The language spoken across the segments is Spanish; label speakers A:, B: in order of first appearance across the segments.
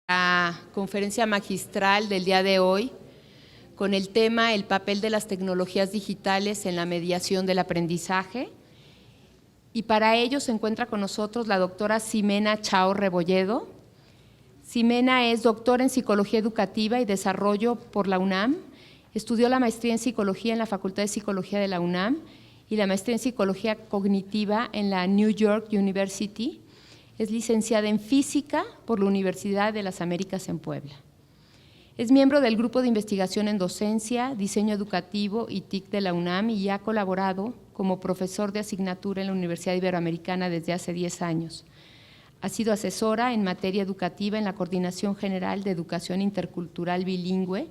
A: La conferencia magistral del día de hoy con el tema el papel de las tecnologías digitales en la mediación del aprendizaje, y para ello se encuentra con nosotros la doctora Ximena Chao Rebolledo. Ximena es doctora en Psicología Educativa y Desarrollo por la UNAM, estudió la maestría en Psicología en la Facultad de Psicología de la UNAM y la maestría en Psicología Cognitiva en la New York University. Es licenciada en Física por la Universidad de las Américas en Puebla. Es miembro del Grupo de Investigación en Docencia, Diseño Educativo y TIC de la UNAM y ha colaborado como profesor de asignatura en la Universidad Iberoamericana desde hace 10 años. Ha sido asesora en materia educativa en la Coordinación General de Educación Intercultural Bilingüe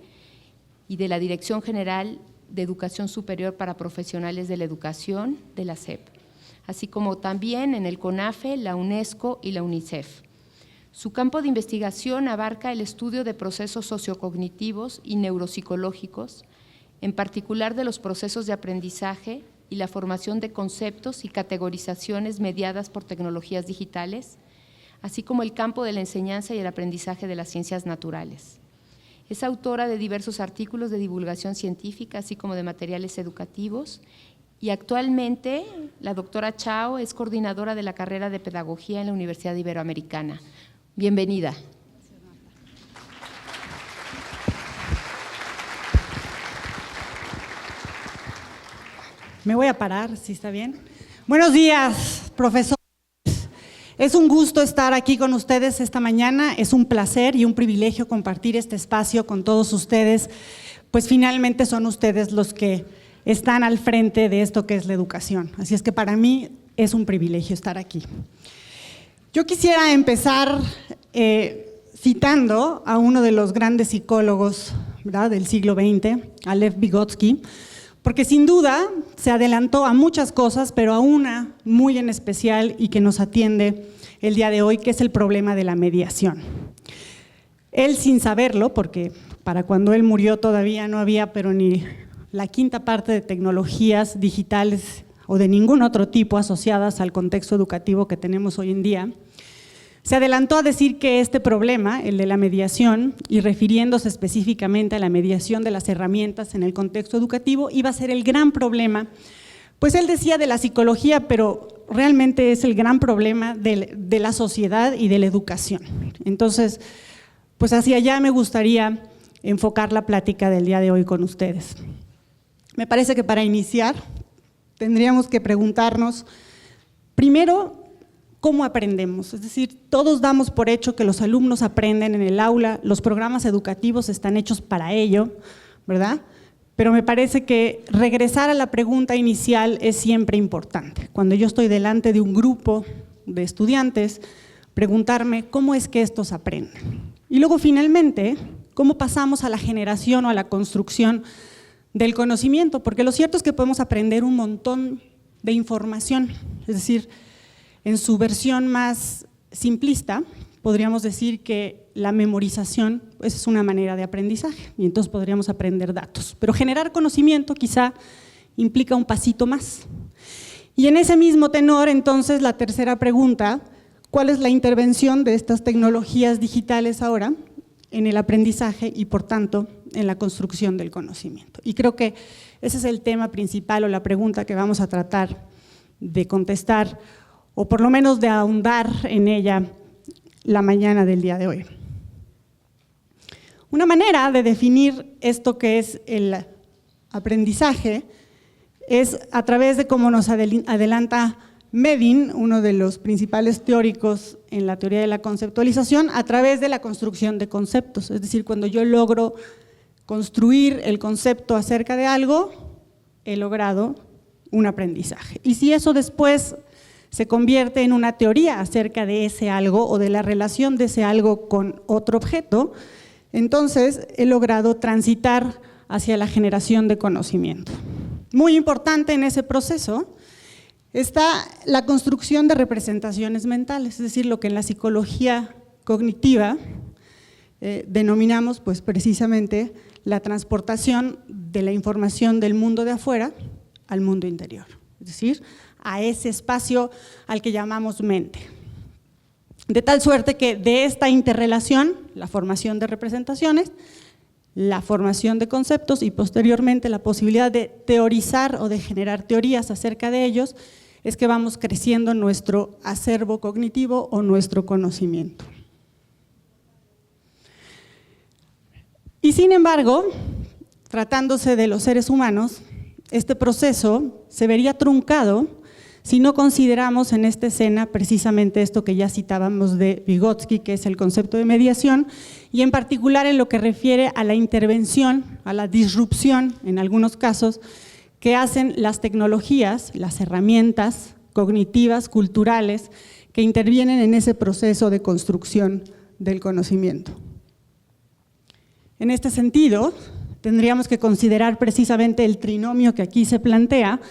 A: y de la Dirección General de Educación Superior para Profesionales de la Educación de la SEP, así como también en el CONAFE, la UNESCO y la UNICEF. Su campo de investigación abarca el estudio de procesos sociocognitivos y neuropsicológicos, en particular de los procesos de aprendizaje y la formación de conceptos y categorizaciones mediadas por tecnologías digitales, así como el campo de la enseñanza y el aprendizaje de las ciencias naturales. Es autora de diversos artículos de divulgación científica, así como de materiales educativos, y actualmente la doctora Chao es coordinadora de la carrera de Pedagogía en la Universidad Iberoamericana. Bienvenida.
B: Me voy a parar, si está bien. Buenos días, profesor. Es un gusto estar aquí con ustedes esta mañana, es un placer y un privilegio compartir este espacio con todos ustedes, pues finalmente son ustedes los que están al frente de esto que es la educación. Así es que para mí es un privilegio estar aquí. Yo quisiera empezar citando a uno de los grandes psicólogos, ¿verdad?, del siglo XX, a Lev Vygotsky, porque sin duda se adelantó a muchas cosas, pero a una muy en especial y que nos atiende el día de hoy, que es el problema de la mediación. Él, sin saberlo, porque para cuando él murió todavía no había pero ni la quinta parte de tecnologías digitales o de ningún otro tipo asociadas al contexto educativo que tenemos hoy en día, se adelantó a decir que este problema, el de la mediación, y refiriéndose específicamente a la mediación de las herramientas en el contexto educativo, iba a ser el gran problema, pues él decía de la psicología, pero realmente es el gran problema de la sociedad y de la educación. Entonces, pues hacia allá me gustaría enfocar la plática del día de hoy con ustedes. Me parece que para iniciar tendríamos que preguntarnos, primero, ¿cómo aprendemos? Es decir, todos damos por hecho que los alumnos aprenden en el aula, los programas educativos están hechos para ello, ¿verdad? Pero me parece que regresar a la pregunta inicial es siempre importante. Cuando yo estoy delante de un grupo de estudiantes, preguntarme cómo es que estos aprenden. Y luego finalmente, cómo pasamos a la generación o a la construcción del conocimiento, porque lo cierto es que podemos aprender un montón de información, es decir, en su versión más simplista, podríamos decir que la memorización pues, es una manera de aprendizaje y entonces podríamos aprender datos, pero generar conocimiento quizá implica un pasito más. Y en ese mismo tenor, entonces, la tercera pregunta, ¿cuál es la intervención de estas tecnologías digitales ahora en el aprendizaje y, por tanto, en la construcción del conocimiento? Y creo que ese es el tema principal o la pregunta que vamos a tratar de contestar, o por lo menos de ahondar en ella la mañana del día de hoy. Una manera de definir esto que es el aprendizaje es a través de cómo nos adelanta Medin, uno de los principales teóricos en la teoría de la conceptualización, a través de la construcción de conceptos. Es decir, cuando yo logro construir el concepto acerca de algo, he logrado un aprendizaje. Y si eso después se convierte en una teoría acerca de ese algo o de la relación de ese algo con otro objeto, entonces he logrado transitar hacia la generación de conocimiento. Muy importante en ese proceso está la construcción de representaciones mentales, es decir, lo que en la psicología cognitiva denominamos pues precisamente la transportación de la información del mundo de afuera al mundo interior, es decir, a ese espacio al que llamamos mente. De tal suerte que de esta interrelación, la formación de representaciones, la formación de conceptos y posteriormente la posibilidad de teorizar o de generar teorías acerca de ellos, es que vamos creciendo nuestro acervo cognitivo o nuestro conocimiento. Y sin embargo, tratándose de los seres humanos, este proceso se vería truncado si no consideramos en esta escena precisamente esto que ya citábamos de Vygotsky, que es el concepto de mediación, y en particular en lo que refiere a la intervención, a la disrupción, en algunos casos, que hacen las tecnologías, las herramientas cognitivas, culturales, que intervienen en ese proceso de construcción del conocimiento. En este sentido, tendríamos que considerar precisamente el trinomio que aquí se plantea,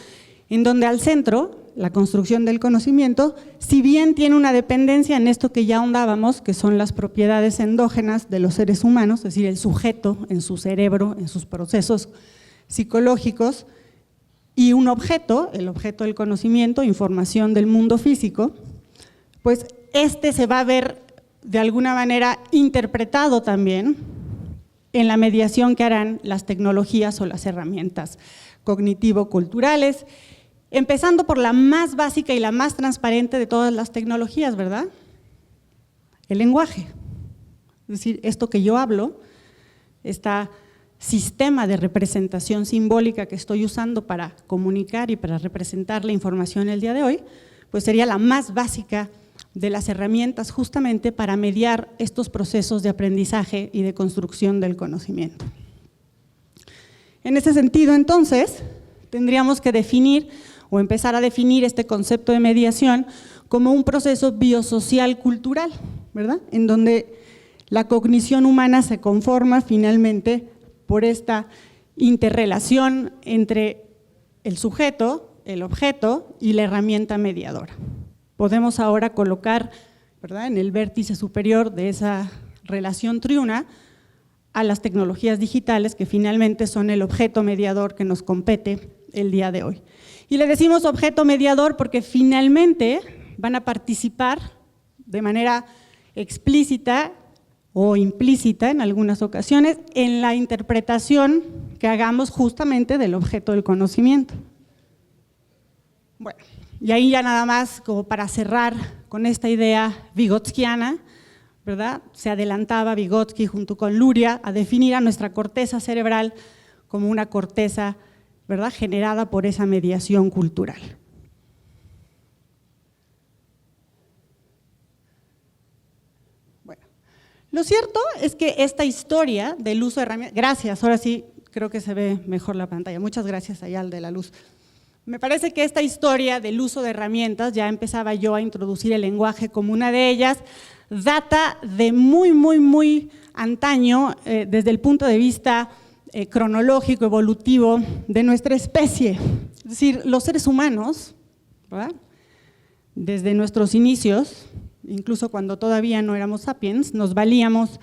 B: en donde al centro, la construcción del conocimiento, si bien tiene una dependencia en esto que ya ahondábamos, que son las propiedades endógenas de los seres humanos, es decir, el sujeto en su cerebro, en sus procesos psicológicos, y un objeto, el objeto del conocimiento, información del mundo físico, pues este se va a ver de alguna manera interpretado también en la mediación que harán las tecnologías o las herramientas cognitivo-culturales, empezando por la más básica y la más transparente de todas las tecnologías, ¿verdad? El lenguaje. Es decir, esto que yo hablo, este sistema de representación simbólica que estoy usando para comunicar y para representar la información el día de hoy, pues sería la más básica de las herramientas justamente para mediar estos procesos de aprendizaje y de construcción del conocimiento. En ese sentido, entonces, tendríamos que definir o empezar a definir este concepto de mediación como un proceso biosocial cultural, ¿verdad? En donde la cognición humana se conforma finalmente por esta interrelación entre el sujeto, el objeto y la herramienta mediadora. Podemos ahora colocar, ¿verdad?, en el vértice superior de esa relación triuna a las tecnologías digitales que finalmente son el objeto mediador que nos compete el día de hoy. Y le decimos objeto mediador porque finalmente van a participar de manera explícita o implícita en algunas ocasiones en la interpretación que hagamos justamente del objeto del conocimiento. Bueno, y ahí ya nada más como para cerrar con esta idea vygotskiana, ¿verdad? Se adelantaba Vygotsky junto con Luria a definir a nuestra corteza cerebral como una corteza, ¿verdad?, generada por esa mediación cultural. Bueno, lo cierto es que esta historia del uso de herramientas, gracias, ahora sí creo que se ve mejor la pantalla, muchas gracias allá al de la luz. Me parece que esta historia del uso de herramientas, ya empezaba yo a introducir el lenguaje como una de ellas, data de muy antaño desde el punto de vista cronológico, evolutivo de nuestra especie. Es decir, los seres humanos, ¿verdad?, desde nuestros inicios, incluso cuando todavía no éramos sapiens, nos valíamos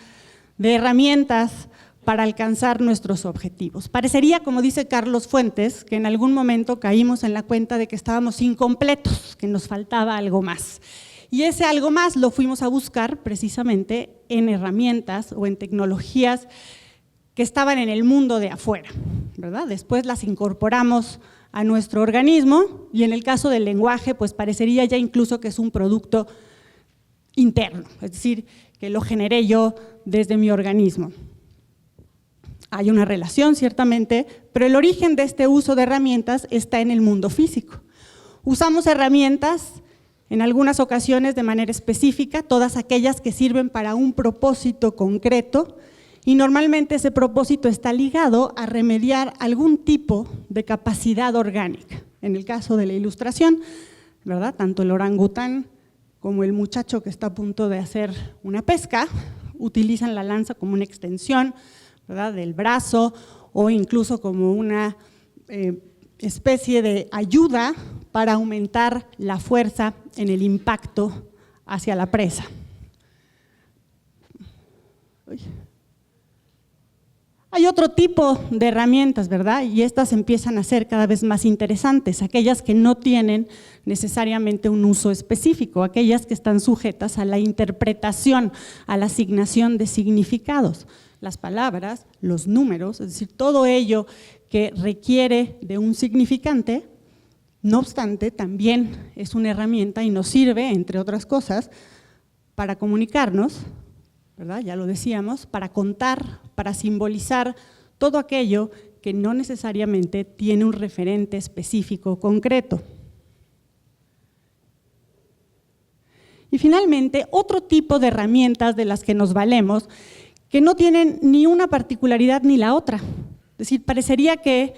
B: de herramientas para alcanzar nuestros objetivos. Parecería, como dice Carlos Fuentes, que en algún momento caímos en la cuenta de que estábamos incompletos, que nos faltaba algo más. Y ese algo más lo fuimos a buscar precisamente en herramientas o en tecnologías que estaban en el mundo de afuera, ¿verdad? Después las incorporamos a nuestro organismo y en el caso del lenguaje, pues parecería ya incluso que es un producto interno, es decir, que lo generé yo desde mi organismo. Hay una relación, ciertamente, pero el origen de este uso de herramientas está en el mundo físico. Usamos herramientas en algunas ocasiones de manera específica, todas aquellas que sirven para un propósito concreto, y normalmente ese propósito está ligado a remediar algún tipo de capacidad orgánica. En el caso de la ilustración, ¿verdad?, tanto el orangután como el muchacho que está a punto de hacer una pesca utilizan la lanza como una extensión, ¿verdad?, del brazo o incluso como una especie de ayuda para aumentar la fuerza en el impacto hacia la presa. Hay otro otro tipo de herramientas, ¿verdad? Y estas empiezan a ser cada vez más interesantes, aquellas que no tienen necesariamente un uso específico, aquellas que están sujetas a la interpretación, a la asignación de significados. Las palabras, los números, es decir, todo ello que requiere de un significante, no obstante, también es una herramienta y nos sirve, entre otras cosas, para comunicarnos, ¿verdad? Ya lo decíamos, para contar, para simbolizar todo aquello que no necesariamente tiene un referente específico concreto. Y finalmente, otro tipo de herramientas de las que nos valemos, que no tienen ni una particularidad ni la otra. Es decir, parecería que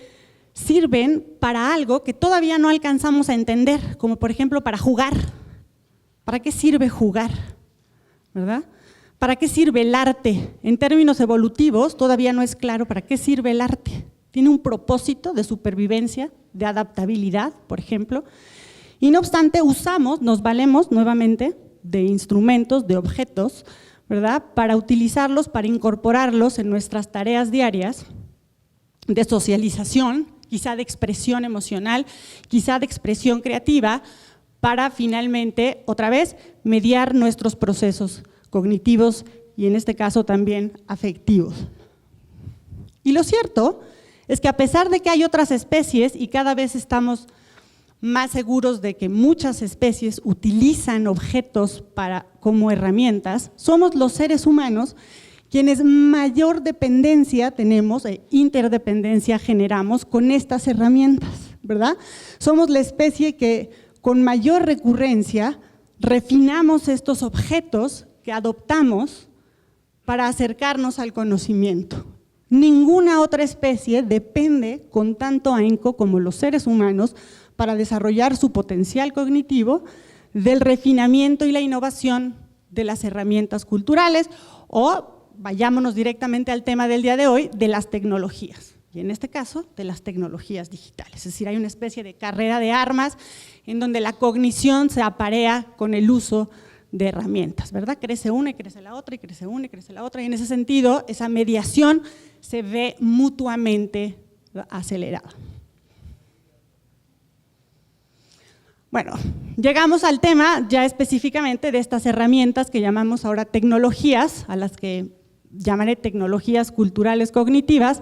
B: sirven para algo que todavía no alcanzamos a entender, como por ejemplo para jugar. ¿Para qué sirve jugar? ¿Verdad? ¿Para qué sirve el arte? En términos evolutivos todavía no es claro para qué sirve el arte. Tiene un propósito de supervivencia, de adaptabilidad, por ejemplo, y no obstante nos valemos nuevamente de instrumentos, de objetos, ¿verdad? Para utilizarlos, para incorporarlos en nuestras tareas diarias de socialización, quizá de expresión emocional, quizá de expresión creativa, para finalmente, otra vez, mediar nuestros procesos cognitivos y en este caso también afectivos. Y lo cierto es que a pesar de que hay otras especies y cada vez estamos más seguros de que muchas especies utilizan objetos como herramientas, somos los seres humanos quienes mayor dependencia tenemos e interdependencia generamos con estas herramientas, ¿verdad? Somos la especie que con mayor recurrencia refinamos estos objetos que adoptamos para acercarnos al conocimiento. Ninguna otra especie depende con tanto ahínco como los seres humanos para desarrollar su potencial cognitivo del refinamiento y la innovación de las herramientas culturales o, vayámonos directamente al tema del día de hoy, de las tecnologías. Y en este caso, de las tecnologías digitales. Es decir, hay una especie de carrera de armas en donde la cognición se aparea con el uso de herramientas, ¿verdad? Crece una y crece la otra y crece una y crece la otra y en ese sentido esa mediación se ve mutuamente acelerada. Bueno, llegamos al tema ya específicamente de estas herramientas que llamamos ahora tecnologías, a las que llamaré tecnologías culturales cognitivas,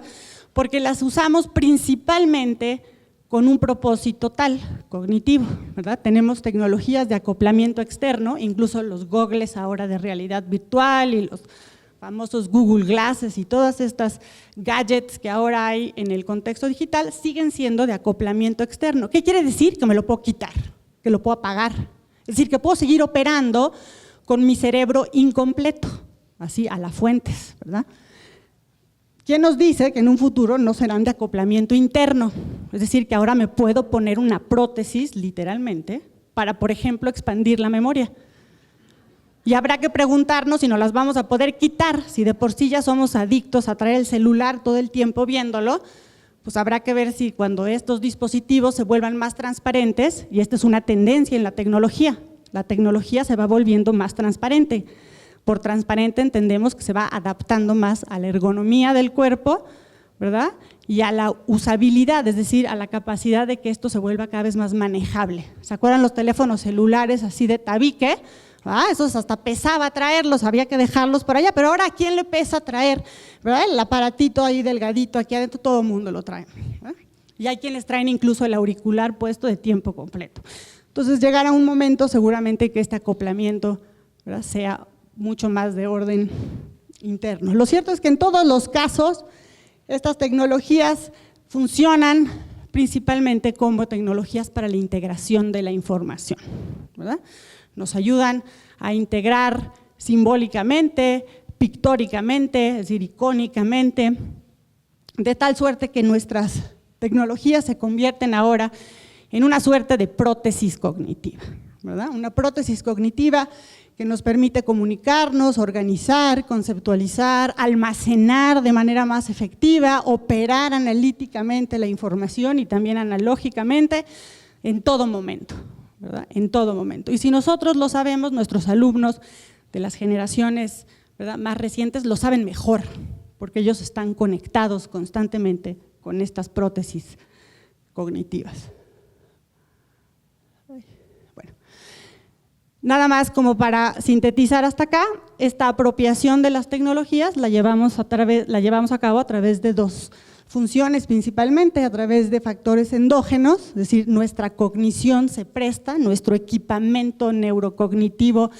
B: porque las usamos principalmente con un propósito tal, cognitivo, ¿verdad? Tenemos tecnologías de acoplamiento externo, incluso los goggles ahora de realidad virtual y los famosos Google Glasses y todas estas gadgets que ahora hay en el contexto digital siguen siendo de acoplamiento externo. ¿Qué quiere decir? Que me lo puedo quitar, que lo puedo apagar. Es decir, que puedo seguir operando con mi cerebro incompleto, así a la Fuentes, ¿verdad? ¿Quién nos dice que en un futuro no serán de acoplamiento interno? Es decir, que ahora me puedo poner una prótesis, literalmente, para, por ejemplo, expandir la memoria. Y habrá que preguntarnos si nos las vamos a poder quitar, si de por sí ya somos adictos a traer el celular todo el tiempo viéndolo, pues habrá que ver si cuando estos dispositivos se vuelvan más transparentes, y esta es una tendencia en la tecnología se va volviendo más transparente. Por transparente entendemos que se va adaptando más a la ergonomía del cuerpo, ¿verdad? Y a la usabilidad, es decir, a la capacidad de que esto se vuelva cada vez más manejable. ¿Se acuerdan los teléfonos celulares así de tabique? Esos hasta pesaba traerlos, había que dejarlos por allá, pero ahora ¿a quién le pesa traer? ¿Verdad? El aparatito ahí delgadito, aquí adentro todo el mundo lo trae, ¿verdad? Y hay quienes traen incluso el auricular puesto de tiempo completo. Entonces llegará un momento seguramente que este acoplamiento, ¿verdad?, sea mucho más de orden interno. Lo cierto es que en todos los casos estas tecnologías funcionan principalmente como tecnologías para la integración de la información, ¿verdad? Nos ayudan a integrar simbólicamente, pictóricamente, es decir, icónicamente, de tal suerte que nuestras tecnologías se convierten ahora en una suerte de prótesis cognitiva, ¿verdad? Una prótesis cognitiva que nos permite comunicarnos, organizar, conceptualizar, almacenar de manera más efectiva, operar analíticamente la información y también analógicamente en todo momento, ¿verdad? En todo momento. Y si nosotros lo sabemos, nuestros alumnos de las generaciones, ¿verdad?, más recientes lo saben mejor, porque ellos están conectados constantemente con estas prótesis cognitivas. Bueno, nada más como para sintetizar hasta acá, esta apropiación de las tecnologías la llevamos a cabo a través de dos funciones principalmente, a través de factores endógenos, es decir, nuestra cognición se presta, nuestro equipamiento neurocognitivo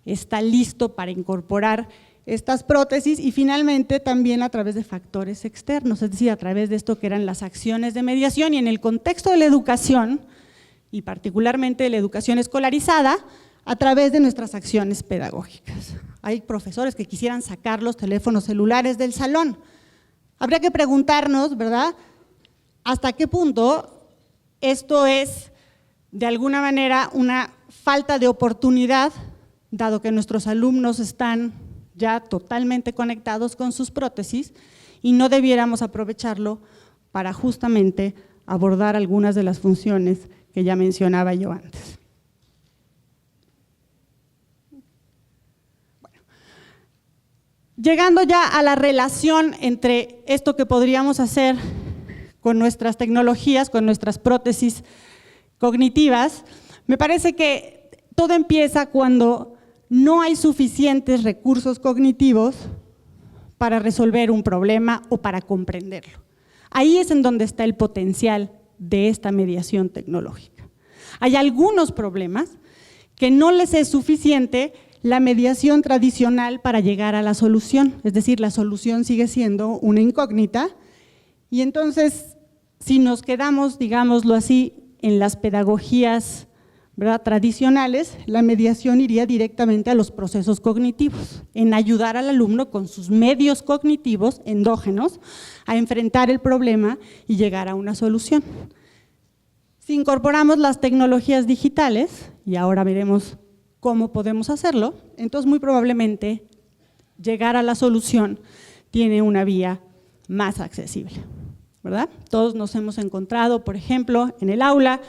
B: está listo para incorporar estas prótesis y finalmente también a través de factores externos, es decir, a través de esto que eran las acciones de mediación y en el contexto de la educación y particularmente de la educación escolarizada, a través de nuestras acciones pedagógicas. Hay profesores que quisieran sacar los teléfonos celulares del salón. Habría que preguntarnos, ¿verdad?, hasta qué punto esto es de alguna manera una falta de oportunidad, dado que nuestros alumnos están ya totalmente conectados con sus prótesis y no debiéramos aprovecharlo para justamente abordar algunas de las funciones que ya mencionaba yo antes. Llegando ya a la relación entre esto que podríamos hacer con nuestras tecnologías, con nuestras prótesis cognitivas, me parece que todo empieza cuando no hay suficientes recursos cognitivos para resolver un problema o para comprenderlo. Ahí es en donde está el potencial de esta mediación tecnológica. Hay algunos problemas que no les es suficiente la mediación tradicional para llegar a la solución, es decir, la solución sigue siendo una incógnita y entonces si nos quedamos, digámoslo así, en las pedagogías, ¿verdad?, tradicionales, la mediación iría directamente a los procesos cognitivos, en ayudar al alumno con sus medios cognitivos endógenos a enfrentar el problema y llegar a una solución. Si incorporamos las tecnologías digitales, y ahora veremos cómo podemos hacerlo, entonces muy probablemente llegar a la solución tiene una vía más accesible, ¿verdad? Todos nos hemos encontrado, por ejemplo, en el aula,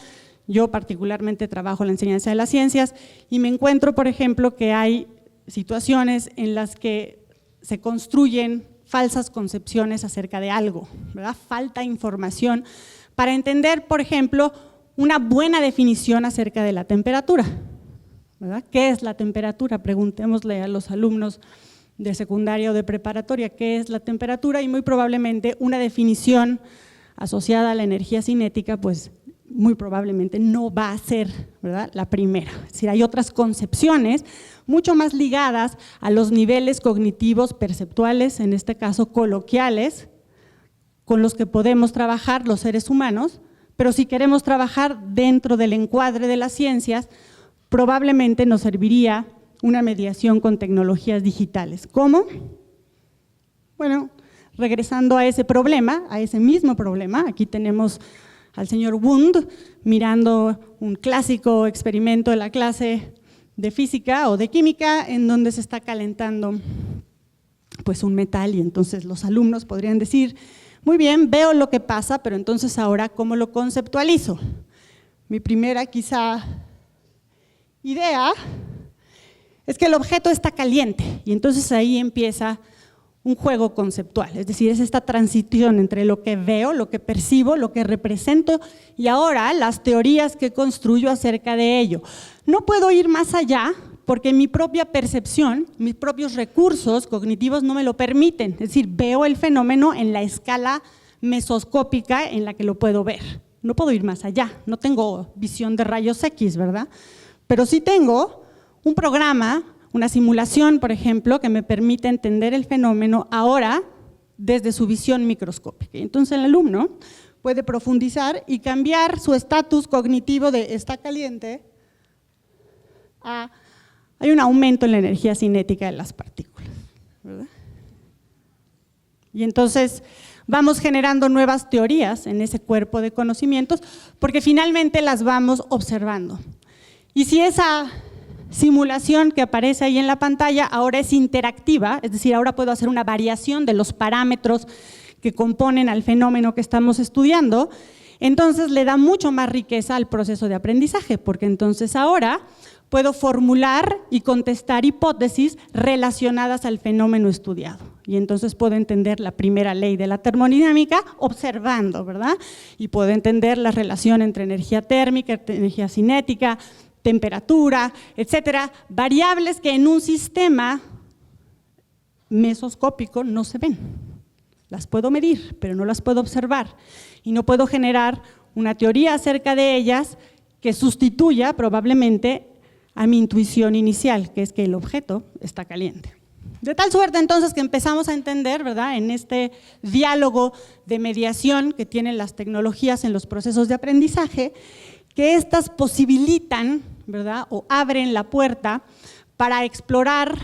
B: yo particularmente trabajo en la enseñanza de las ciencias y me encuentro, por ejemplo, que hay situaciones en las que se construyen falsas concepciones acerca de algo, ¿verdad? Falta información para entender, por ejemplo, una buena definición acerca de la temperatura, ¿verdad? ¿Qué es la temperatura? Preguntémosle a los alumnos de secundaria o de preparatoria qué es la temperatura y muy probablemente una definición asociada a la energía cinética, pues muy probablemente no va a ser, ¿verdad?, la primera. Es decir, hay otras concepciones mucho más ligadas a los niveles cognitivos perceptuales, en este caso coloquiales, con los que podemos trabajar los seres humanos, pero si queremos trabajar dentro del encuadre de las ciencias, probablemente nos serviría una mediación con tecnologías digitales. ¿Cómo? Bueno, regresando a ese problema, a ese mismo problema, aquí tenemos al señor Wundt mirando un clásico experimento de la clase de física o de química en donde se está calentando pues un metal y entonces los alumnos podrían decir, muy bien, veo lo que pasa, pero entonces ahora ¿cómo lo conceptualizo? Mi primera quizá idea es que el objeto está caliente y entonces ahí empieza un juego conceptual, es decir, es esta transición entre lo que veo, lo que percibo, lo que represento y ahora las teorías que construyo acerca de ello. No puedo ir más allá porque mi propia percepción, mis propios recursos cognitivos no me lo permiten, es decir, veo el fenómeno en la escala mesoscópica en la que lo puedo ver. No puedo ir más allá, no tengo visión de rayos X, ¿verdad? Pero sí tengo un programa, una simulación, por ejemplo, que me permite entender el fenómeno ahora desde su visión microscópica. Entonces el alumno puede profundizar y cambiar su estatus cognitivo de está caliente a hay un aumento en la energía cinética de las partículas, ¿verdad? Y entonces vamos generando nuevas teorías en ese cuerpo de conocimientos porque finalmente las vamos observando. Y si esa simulación que aparece ahí en la pantalla ahora es interactiva, es decir, ahora puedo hacer una variación de los parámetros que componen al fenómeno que estamos estudiando, entonces le da mucho más riqueza al proceso de aprendizaje, porque entonces ahora puedo formular y contestar hipótesis relacionadas al fenómeno estudiado. Y entonces puedo entender la primera ley de la termodinámica observando, ¿verdad? Y puedo entender la relación entre energía térmica, energía cinética, temperatura, etcétera, variables que en un sistema mesoscópico no se ven. Las puedo medir, pero no las puedo observar. Y no puedo generar una teoría acerca de ellas que sustituya probablemente a mi intuición inicial, que es que el objeto está caliente. De tal suerte entonces que empezamos a entender, ¿verdad?, en este diálogo de mediación que tienen las tecnologías en los procesos de aprendizaje, que estas posibilitan, ¿verdad?, o abren la puerta para explorar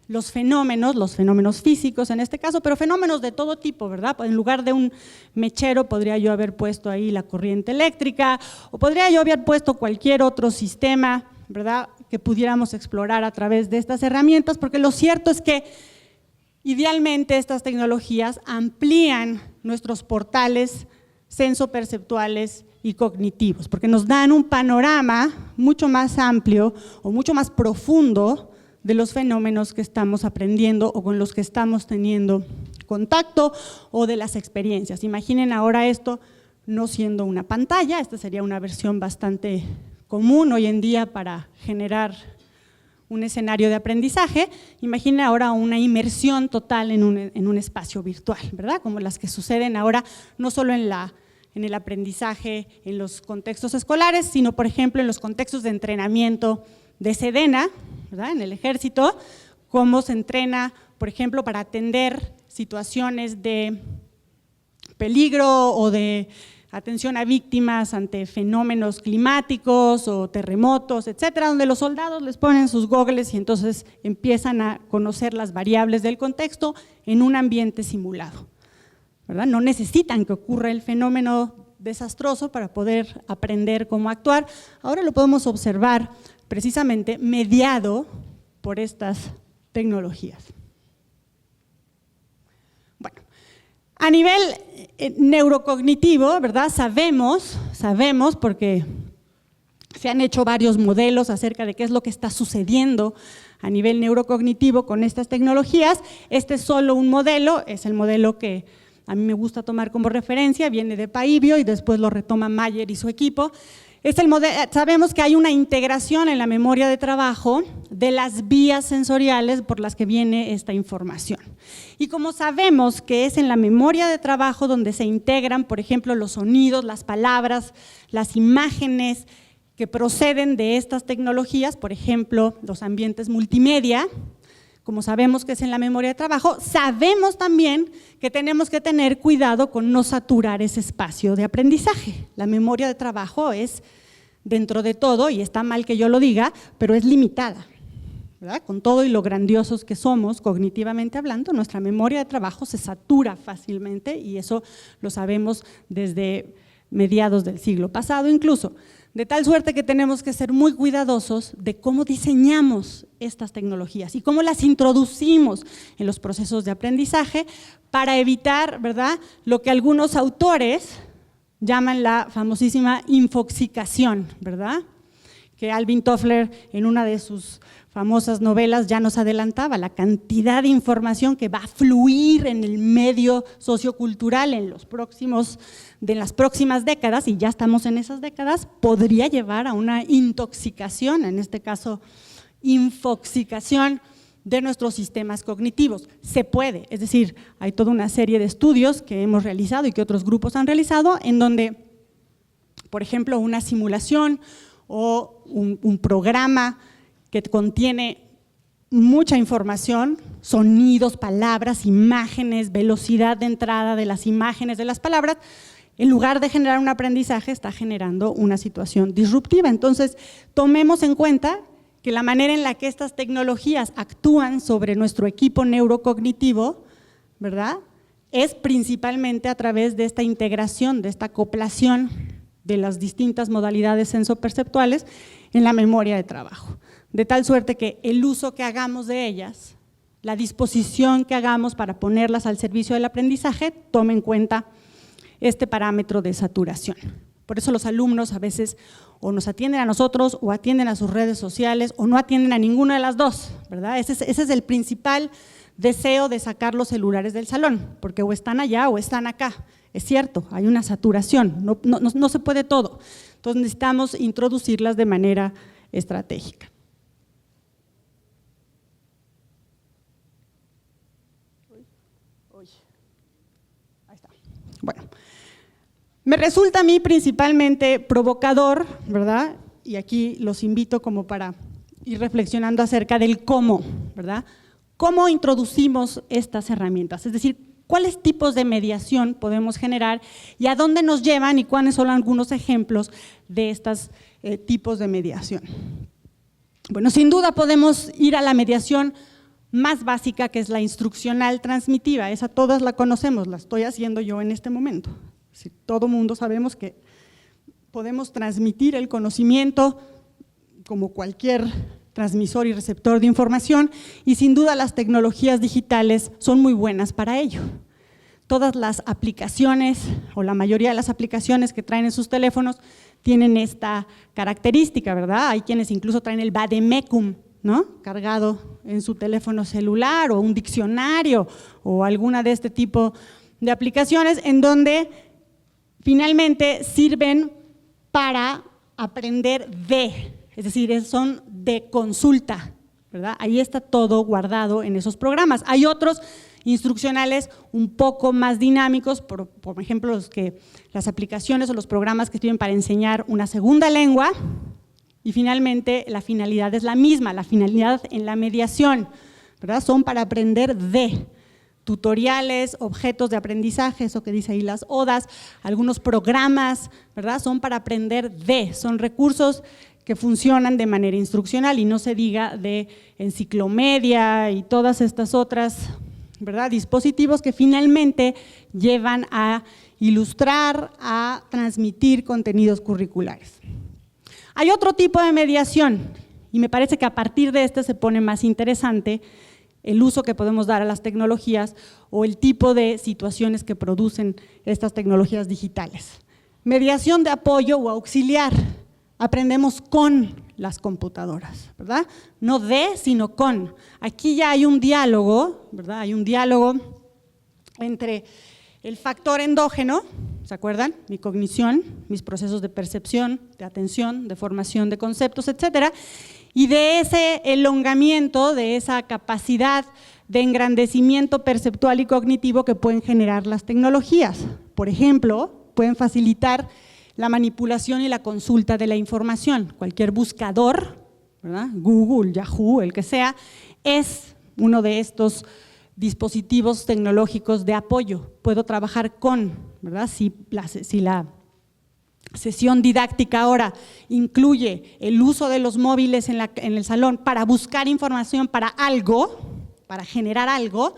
B: los fenómenos físicos en este caso, pero fenómenos de todo tipo, ¿verdad? En lugar de un mechero podría yo haber puesto ahí la corriente eléctrica, o podría yo haber puesto cualquier otro sistema, ¿verdad?, que pudiéramos explorar a través de estas herramientas, porque lo cierto es que idealmente estas tecnologías amplían nuestros portales sensoperceptuales y cognitivos, porque nos dan un panorama mucho más amplio o mucho más profundo de los fenómenos que estamos aprendiendo o con los que estamos teniendo contacto o de las experiencias. Imaginen ahora esto no siendo una pantalla, esta sería una versión bastante común hoy en día para generar un escenario de aprendizaje. Imaginen ahora una inmersión total en un espacio virtual, ¿verdad? Como las que suceden ahora no solo en el aprendizaje en los contextos escolares, sino por ejemplo en los contextos de entrenamiento de Sedena, ¿verdad?, en el ejército, cómo se entrena, por ejemplo, para atender situaciones de peligro o de atención a víctimas ante fenómenos climáticos o terremotos, etcétera, donde los soldados les ponen sus gogles y entonces empiezan a conocer las variables del contexto en un ambiente simulado, ¿verdad? No necesitan que ocurra el fenómeno desastroso para poder aprender cómo actuar. Ahora lo podemos observar precisamente mediado por estas tecnologías. Bueno, a nivel neurocognitivo, ¿verdad? Sabemos porque se han hecho varios modelos acerca de qué es lo que está sucediendo a nivel neurocognitivo con estas tecnologías. Este es solo un modelo, es el modelo que a mí me gusta tomar como referencia, viene de Paivio y después lo retoma Mayer y su equipo. Sabemos que hay una integración en la memoria de trabajo de las vías sensoriales por las que viene esta información. Y como sabemos que es en la memoria de trabajo donde se integran, por ejemplo, los sonidos, las palabras, las imágenes que proceden de estas tecnologías, por ejemplo, los ambientes multimedia, como sabemos que es en la memoria de trabajo, sabemos también que tenemos que tener cuidado con no saturar ese espacio de aprendizaje. La memoria de trabajo es dentro de todo, y está mal que yo lo diga, pero es limitada, ¿verdad? Con todo y lo grandiosos que somos cognitivamente hablando, nuestra memoria de trabajo se satura fácilmente y eso lo sabemos desde mediados del siglo pasado incluso. De tal suerte que tenemos que ser muy cuidadosos de cómo diseñamos estas tecnologías y cómo las introducimos en los procesos de aprendizaje para evitar, ¿verdad?, lo que algunos autores llaman la famosísima infoxicación, ¿verdad?, que Alvin Toffler en una de sus famosas novelas ya nos adelantaba, la cantidad de información que va a fluir en el medio sociocultural en las próximas décadas, y ya estamos en esas décadas, podría llevar a una intoxicación, en este caso infoxicación de nuestros sistemas cognitivos. Se puede, es decir, hay toda una serie de estudios que hemos realizado y que otros grupos han realizado en donde, por ejemplo, una simulación o un programa que contiene mucha información, sonidos, palabras, imágenes, velocidad de entrada de las imágenes, de las palabras, en lugar de generar un aprendizaje, está generando una situación disruptiva. Entonces, tomemos en cuenta que la manera en la que estas tecnologías actúan sobre nuestro equipo neurocognitivo, ¿verdad?, es principalmente a través de esta integración, de esta acoplación de las distintas modalidades sensoperceptuales en la memoria de trabajo. De tal suerte que el uso que hagamos de ellas, la disposición que hagamos para ponerlas al servicio del aprendizaje, tome en cuenta este parámetro de saturación. Por eso los alumnos a veces o nos atienden a nosotros o atienden a sus redes sociales o no atienden a ninguna de las dos, ¿verdad? Ese es el principal deseo de sacar los celulares del salón, porque o están allá o están acá. Es cierto, hay una saturación, no se puede todo. Entonces necesitamos introducirlas de manera estratégica. Ahí está. Bueno, me resulta a mí principalmente provocador, ¿verdad? Y aquí los invito como para ir reflexionando acerca del cómo, ¿verdad? ¿Cómo introducimos estas herramientas? Es decir, ¿cuáles tipos de mediación podemos generar y a dónde nos llevan y cuáles son algunos ejemplos de estos tipos de mediación? Bueno, sin duda podemos ir a la mediación más básica, que es la instruccional transmitiva. Esa todas la conocemos, la estoy haciendo yo en este momento. Si todo mundo sabemos que podemos transmitir el conocimiento como cualquier transmisor y receptor de información, y sin duda las tecnologías digitales son muy buenas para ello. Todas las aplicaciones, o la mayoría de las aplicaciones que traen en sus teléfonos, tienen esta característica, ¿verdad? Hay quienes incluso traen el vademecum, ¿no?, cargado en su teléfono celular, o un diccionario, o alguna de este tipo de aplicaciones, en donde finalmente sirven para aprender es decir, son de consulta, ¿verdad? Ahí está todo guardado en esos programas. Hay otros instruccionales un poco más dinámicos, por ejemplo, las aplicaciones o los programas que sirven para enseñar una segunda lengua, y finalmente la finalidad es la misma, la finalidad en la mediación, ¿verdad? Son para aprender tutoriales, objetos de aprendizaje, eso que dice ahí las ODAs, algunos programas, ¿verdad? Son para aprender son recursos que funcionan de manera instruccional, y no se diga de enciclomedia y todas estas otras, ¿verdad?, dispositivos que finalmente llevan a ilustrar, a transmitir contenidos curriculares. Hay otro tipo de mediación, y me parece que a partir de se pone más interesante el uso que podemos dar a las tecnologías o el tipo de situaciones que producen estas tecnologías digitales. Mediación de apoyo o auxiliar. Aprendemos con las computadoras, ¿verdad? No sino con. Aquí ya hay un diálogo, ¿verdad? Hay un diálogo entre el factor endógeno, ¿se acuerdan? Mi cognición, mis procesos de percepción, de atención, de formación de conceptos, etcétera, y de ese elongamiento, de esa capacidad de engrandecimiento perceptual y cognitivo que pueden generar las tecnologías. Por ejemplo, pueden facilitar la manipulación y la consulta de la información. Cualquier buscador, ¿verdad?, Google, Yahoo, el que sea, es uno de estos dispositivos tecnológicos de apoyo. Puedo trabajar con, ¿verdad? Si la sesión didáctica ahora incluye el uso de los móviles en el salón para buscar información para algo, para generar algo,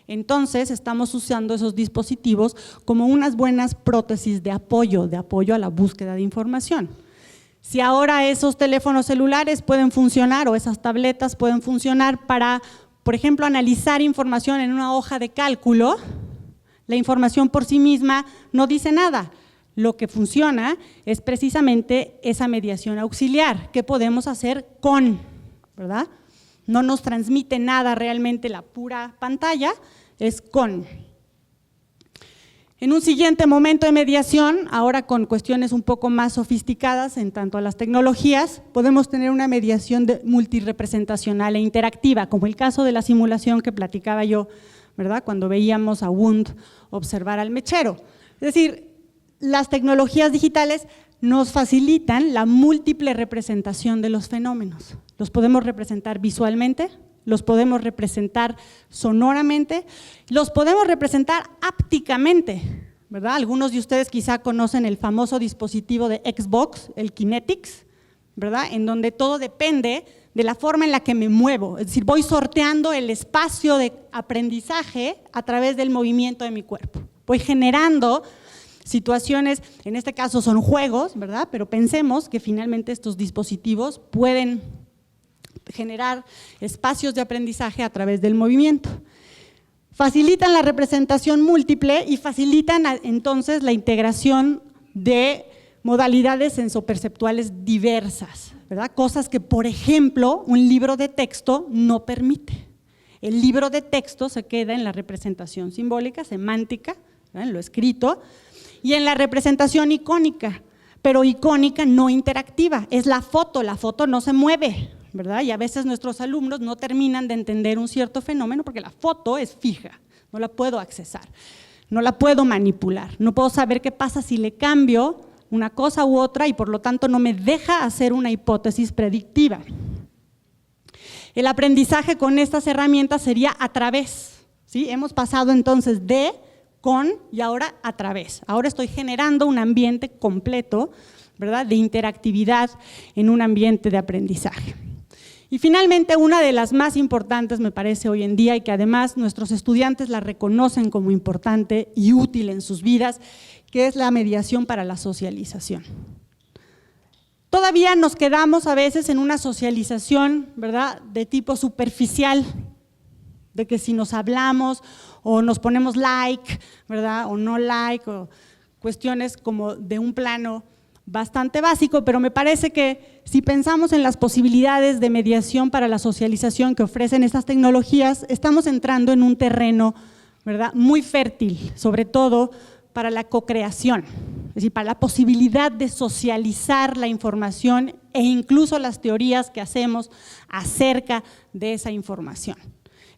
B: entonces estamos usando esos dispositivos como unas buenas prótesis de apoyo a la búsqueda de información. Si ahora esos teléfonos celulares pueden funcionar, o esas tabletas pueden funcionar para, por ejemplo, analizar información en una hoja de cálculo, la información por sí misma no dice nada. Lo que funciona es precisamente esa mediación auxiliar. ¿Qué podemos hacer con? ¿Verdad? No nos transmite nada realmente la pura pantalla, es con. En un siguiente momento de mediación, ahora con cuestiones un poco más sofisticadas en tanto a las tecnologías, podemos tener una mediación multirepresentacional e interactiva, como el caso de la simulación que platicaba yo, ¿verdad?, cuando veíamos a Wundt observar al mechero. Es decir, las tecnologías digitales nos facilitan la múltiple representación de los fenómenos. Los podemos representar visualmente, los podemos representar sonoramente, los podemos representar ápticamente, ¿verdad? Algunos de ustedes quizá conocen el famoso dispositivo de Xbox, el Kinetics, ¿verdad?, en donde todo depende de la forma en la que me muevo, es decir, voy sorteando el espacio de aprendizaje a través del movimiento de mi cuerpo, voy generando situaciones, en este caso son juegos, ¿verdad?, pero pensemos que finalmente estos dispositivos pueden generar espacios de aprendizaje a través del movimiento. Facilitan la representación múltiple y facilitan entonces la integración de modalidades sensoperceptuales diversas, ¿verdad? Cosas que, por ejemplo, un libro de texto no permite. El libro de texto se queda en la representación simbólica, semántica, ¿verdad?, en lo escrito, y en la representación icónica, pero icónica no interactiva. Es la foto no se mueve, ¿verdad? Y a veces nuestros alumnos no terminan de entender un cierto fenómeno porque la foto es fija, no la puedo accesar, no la puedo manipular, no puedo saber qué pasa si le cambio una cosa u otra y por lo tanto no me deja hacer una hipótesis predictiva. El aprendizaje con estas herramientas sería a través, ¿sí? Hemos pasado entonces de, con y ahora a través. Ahora estoy generando un ambiente completo, ¿verdad?, de interactividad en un ambiente de aprendizaje. Y finalmente, una de las más importantes me parece hoy en día y que además nuestros estudiantes la reconocen como importante y útil en sus vidas, que es la mediación para la socialización. Todavía nos quedamos a veces en una socialización, ¿verdad?, de tipo superficial, de que si nos hablamos o nos ponemos like, ¿verdad?, o no like, o cuestiones como de un plano bastante básico, pero me parece que si pensamos en las posibilidades de mediación para la socialización que ofrecen estas tecnologías, estamos entrando en un terreno, ¿verdad?, muy fértil, sobre todo para la cocreación, es decir, para la posibilidad de socializar la información e incluso las teorías que hacemos acerca de esa información.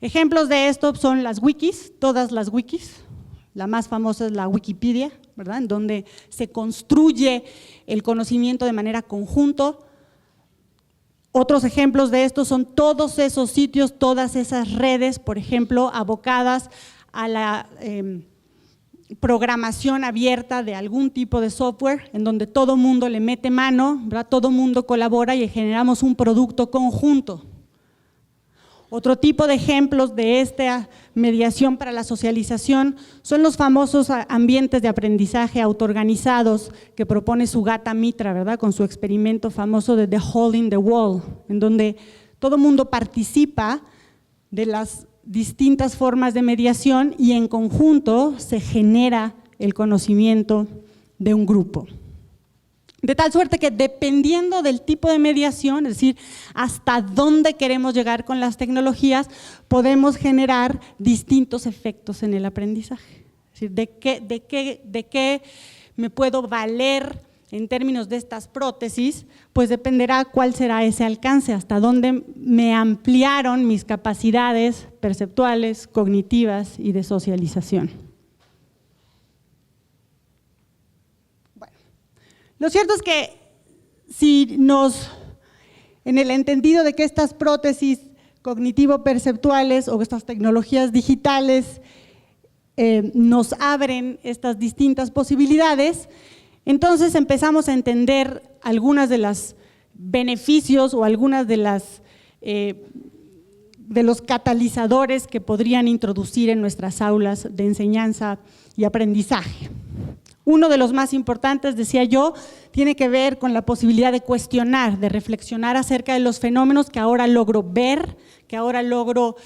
B: Ejemplos de esto son las wikis, todas las wikis. La más famosa es la Wikipedia, ¿verdad?, en donde se construye el conocimiento de manera conjunta. Otros ejemplos de esto son todos esos sitios, todas esas redes, por ejemplo, abocadas a la programación abierta de algún tipo de software, en donde todo mundo le mete mano, ¿verdad?, todo mundo colabora y generamos un producto conjunto. Otro tipo de ejemplos de esta mediación para la socialización son los famosos ambientes de aprendizaje autoorganizados que propone Sugata Mitra, ¿verdad?, con su experimento famoso de The Hole in the Wall, en donde todo mundo participa de las distintas formas de mediación y en conjunto se genera el conocimiento de un grupo. De tal suerte que dependiendo del tipo de mediación, es decir, hasta dónde queremos llegar con las tecnologías, podemos generar distintos efectos en el aprendizaje. Es decir, de qué me puedo valer en términos de estas prótesis, pues dependerá cuál será ese alcance, hasta dónde me ampliaron mis capacidades perceptuales, cognitivas y de socialización. Lo cierto es que si en el entendido de que estas prótesis cognitivo-perceptuales o estas tecnologías digitales nos abren estas distintas posibilidades, entonces empezamos a entender algunas de los beneficios o algunas de los catalizadores que podrían introducir en nuestras aulas de enseñanza y aprendizaje. Uno de los más importantes, decía yo, tiene que ver con la posibilidad de cuestionar, de reflexionar acerca de los fenómenos que ahora logro ver, que ahora logro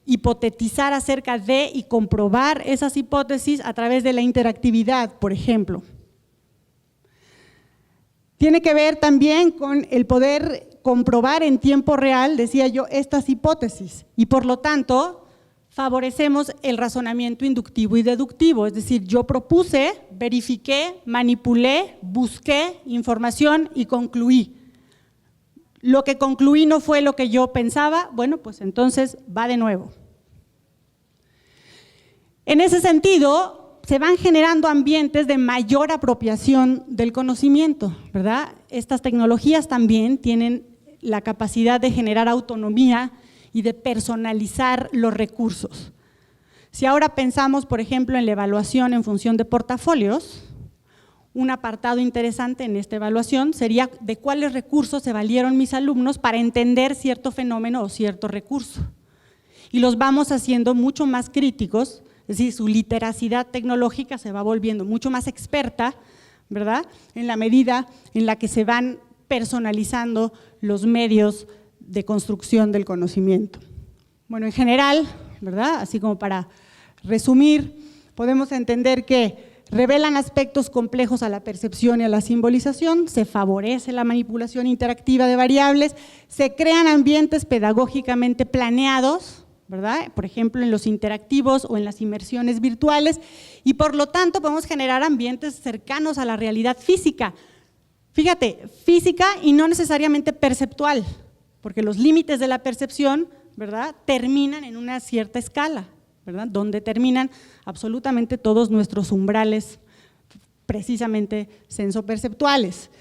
B: hipotetizar acerca de y comprobar esas hipótesis a través de la interactividad, por ejemplo. Tiene que ver también con el poder comprobar en tiempo real, decía yo, estas hipótesis y por lo tanto favorecemos el razonamiento inductivo y deductivo, es decir, yo propuse, verifiqué, manipulé, busqué información y concluí. Lo que concluí no fue lo que yo pensaba, bueno, pues entonces va de nuevo. En ese sentido, se van generando ambientes de mayor apropiación del conocimiento, ¿verdad? Estas tecnologías también tienen la capacidad de generar autonomía y de personalizar los recursos. Si ahora pensamos, por ejemplo, en la evaluación en función de portafolios, un apartado interesante en esta evaluación sería de cuáles recursos se valieron mis alumnos para entender cierto fenómeno o cierto recurso. Y los vamos haciendo mucho más críticos, es decir, su literacidad tecnológica se va volviendo mucho más experta, ¿verdad?, en la medida en la que se van personalizando los medios de construcción del conocimiento. Bueno, en general, ¿verdad?, así como para resumir, podemos entender que revelan aspectos complejos a la percepción y a la simbolización, se favorece la manipulación interactiva de variables, se crean ambientes pedagógicamente planeados, ¿verdad? Por ejemplo, en los interactivos o en las inmersiones virtuales, y por lo tanto podemos generar ambientes cercanos a la realidad física. Fíjate, física y no necesariamente perceptual, porque los límites de la percepción, ¿verdad?, terminan en una cierta escala, ¿verdad?, donde terminan absolutamente todos nuestros umbrales precisamente sensoperceptuales.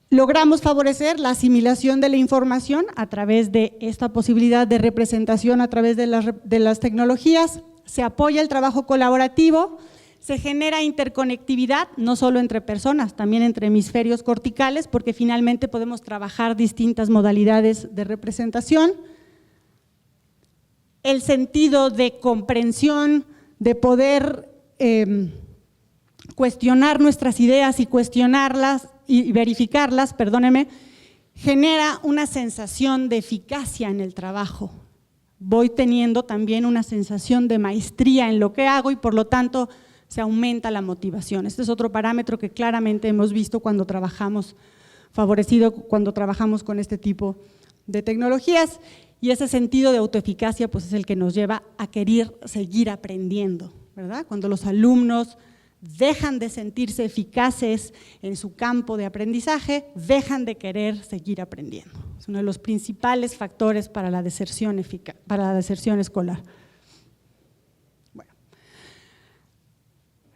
B: Logramos favorecer la asimilación de la información a través de esta posibilidad de representación a través de las tecnologías, se apoya el trabajo colaborativo, se genera interconectividad no solo entre personas, también entre hemisferios corticales, porque finalmente podemos trabajar distintas modalidades de representación. El sentido de comprensión, de poder cuestionar nuestras ideas y cuestionarlas y verificarlas, perdónenme, genera una sensación de eficacia en el trabajo. Voy teniendo también una sensación de maestría en lo que hago y por lo tanto se aumenta la motivación. Este es otro parámetro que claramente hemos visto cuando trabajamos, favorecido cuando trabajamos con este tipo de tecnologías, y ese sentido de autoeficacia pues es el que nos lleva a querer seguir aprendiendo, ¿verdad? Cuando los alumnos dejan de sentirse eficaces en su campo de aprendizaje, dejan de querer seguir aprendiendo. Es uno de los principales factores para la deserción escolar. Bueno.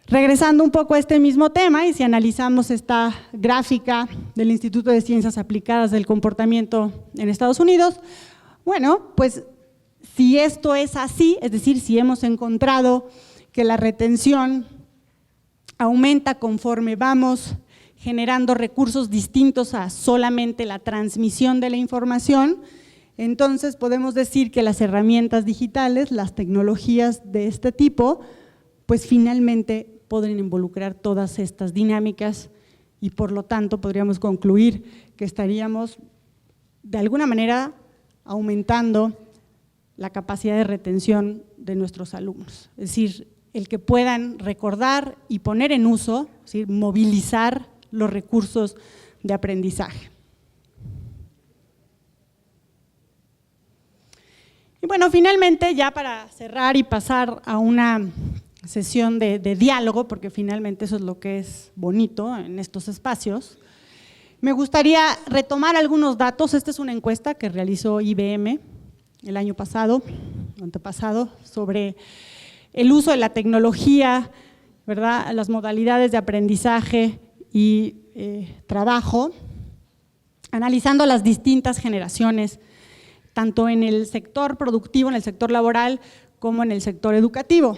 B: Regresando un poco a este mismo tema, y si analizamos esta gráfica del Instituto de Ciencias Aplicadas del Comportamiento en Estados Unidos, bueno, pues si esto es así, es decir, si hemos encontrado que la retención aumenta conforme vamos generando recursos distintos a solamente la transmisión de la información, entonces podemos decir que las herramientas digitales, las tecnologías de este tipo, pues finalmente podrían involucrar todas estas dinámicas y por lo tanto podríamos concluir que estaríamos de alguna manera aumentando la capacidad de retención de nuestros alumnos, es decir, el que puedan recordar y poner en uso, es decir, movilizar los recursos de aprendizaje. Y bueno, finalmente, ya para cerrar y pasar a una sesión de diálogo, porque finalmente eso es lo que es bonito en estos espacios, me gustaría retomar algunos datos. Esta es una encuesta que realizó IBM el año pasado, antepasado, sobre el uso de la tecnología, ¿verdad?, las modalidades de aprendizaje y trabajo, analizando las distintas generaciones, tanto en el sector productivo, en el sector laboral, como en el sector educativo.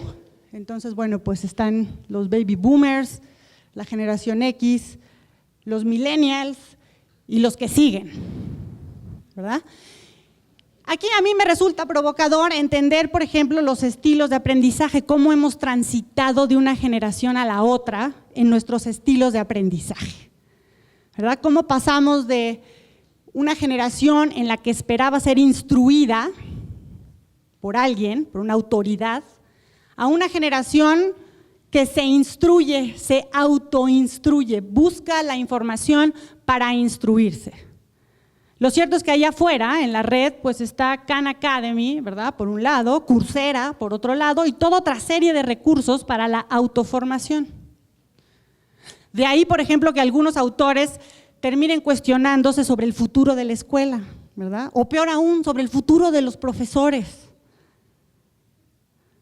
B: Entonces, bueno, pues están los baby boomers, la generación X, los millennials y los que siguen, ¿verdad? Aquí a mí me resulta provocador entender, por ejemplo, los estilos de aprendizaje, cómo hemos transitado de una generación a la otra en nuestros estilos de aprendizaje, ¿verdad? Cómo pasamos de una generación en la que esperaba ser instruida por alguien, por una autoridad, a una generación que se instruye, se autoinstruye, busca la información para instruirse. Lo cierto es que allá afuera, en la red, pues está Khan Academy, ¿verdad?, por un lado, Coursera, por otro lado, y toda otra serie de recursos para la autoformación. De ahí, por ejemplo, que algunos autores terminen cuestionándose sobre el futuro de la escuela, ¿verdad?, o peor aún, sobre el futuro de los profesores.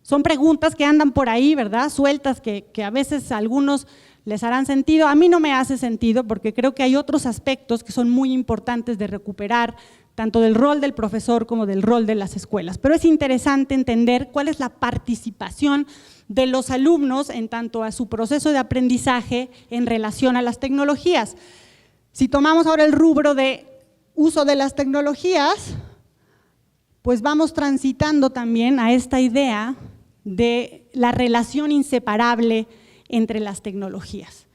B: Son preguntas que andan por ahí, ¿verdad?, sueltas, que a veces a algunos les harán sentido. A mí no me hace sentido porque creo que hay otros aspectos que son muy importantes de recuperar, tanto del rol del profesor como del rol de las escuelas. Pero es interesante entender cuál es la participación de los alumnos en tanto a su proceso de aprendizaje en relación a las tecnologías. Si tomamos ahora el rubro de uso de las tecnologías, pues vamos transitando también a esta idea de la relación inseparable entre las tecnologías.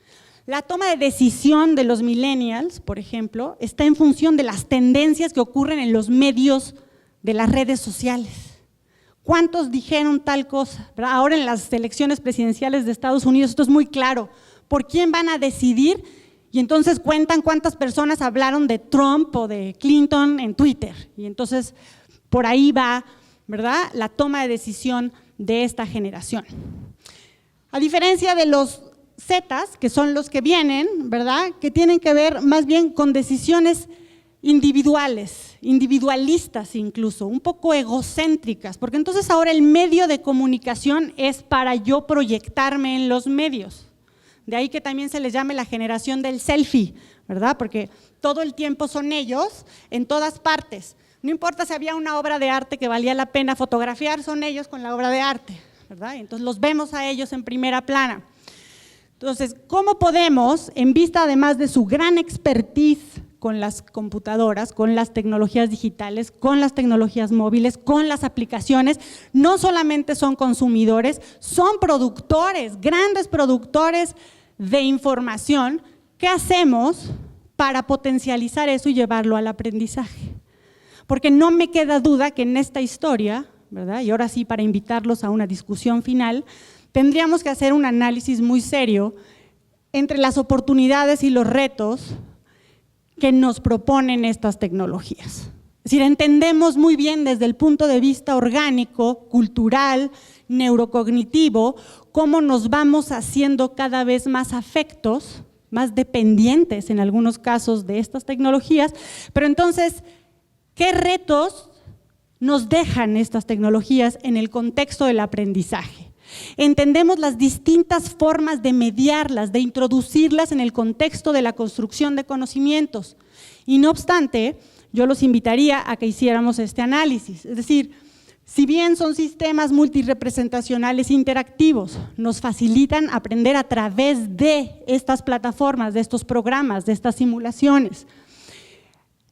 B: La toma de decisión de los millennials, por ejemplo, está en función de las tendencias que ocurren en los medios de las redes sociales. ¿Cuántos dijeron tal cosa? ¿Verdad? Ahora en las elecciones presidenciales de Estados Unidos esto es muy claro. ¿Por quién van a decidir? Y entonces cuentan cuántas personas hablaron de Trump o de Clinton en Twitter. Y entonces por ahí va, ¿verdad?, la toma de decisión de esta generación. A diferencia de los Zetas, que son los que vienen, ¿verdad?, que tienen que ver más bien con decisiones individuales, individualistas incluso, un poco egocéntricas, porque entonces ahora el medio de comunicación es para yo proyectarme en los medios. De ahí que también se les llame la generación del selfie, ¿verdad? Porque todo el tiempo son ellos en todas partes. No importa si había una obra de arte que valía la pena fotografiar, son ellos con la obra de arte, ¿verdad? Y entonces los vemos a ellos en primera plana. Entonces, ¿cómo podemos, en vista además de su gran expertise con las computadoras, con las tecnologías digitales, con las tecnologías móviles, con las aplicaciones, no solamente son consumidores, son productores, grandes productores de información? ¿Qué hacemos para potencializar eso y llevarlo al aprendizaje? Porque no me queda duda que en esta historia, ¿verdad?, y ahora sí para invitarlos a una discusión final, tendríamos que hacer un análisis muy serio entre las oportunidades y los retos que nos proponen estas tecnologías. Es decir, entendemos muy bien desde el punto de vista orgánico, cultural, neurocognitivo, cómo nos vamos haciendo cada vez más afectos, más dependientes en algunos casos de estas tecnologías, pero entonces, ¿qué retos nos dejan estas tecnologías en el contexto del aprendizaje? Entendemos las distintas formas de mediarlas, de introducirlas en el contexto de la construcción de conocimientos. Y no obstante, yo los invitaría a que hiciéramos este análisis. Es decir, si bien son sistemas multirepresentacionales interactivos, nos facilitan aprender a través de estas plataformas, de estos programas, de estas simulaciones.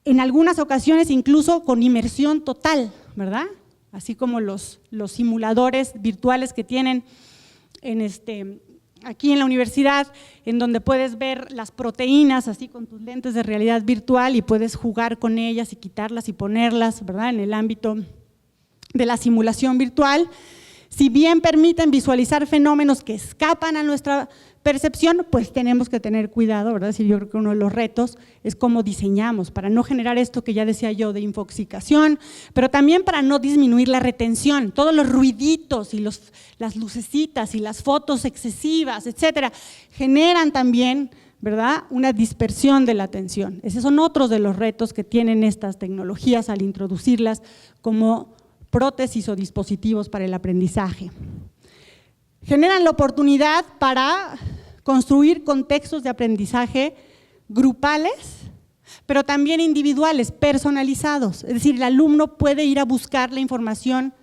B: En algunas ocasiones incluso con inmersión total, ¿verdad? Así como los simuladores virtuales que tienen aquí en la universidad, en donde puedes ver las proteínas así con tus lentes de realidad virtual y puedes jugar con ellas y quitarlas y ponerlas, ¿verdad?, en el ámbito de la simulación virtual. Si bien permiten visualizar fenómenos que escapan a nuestra percepción, pues tenemos que tener cuidado, ¿verdad? Sí, yo creo que uno de los retos es cómo diseñamos para no generar esto que ya decía yo de infoxicación, pero también para no disminuir la retención. Todos los ruiditos y las lucecitas y las fotos excesivas, etcétera, generan también, ¿verdad?, una dispersión de la atención. Esos son otros de los retos que tienen estas tecnologías al introducirlas como prótesis o dispositivos para el aprendizaje. Generan la oportunidad para construir contextos de aprendizaje grupales, pero también individuales, personalizados. Es decir, el alumno puede ir a buscar la información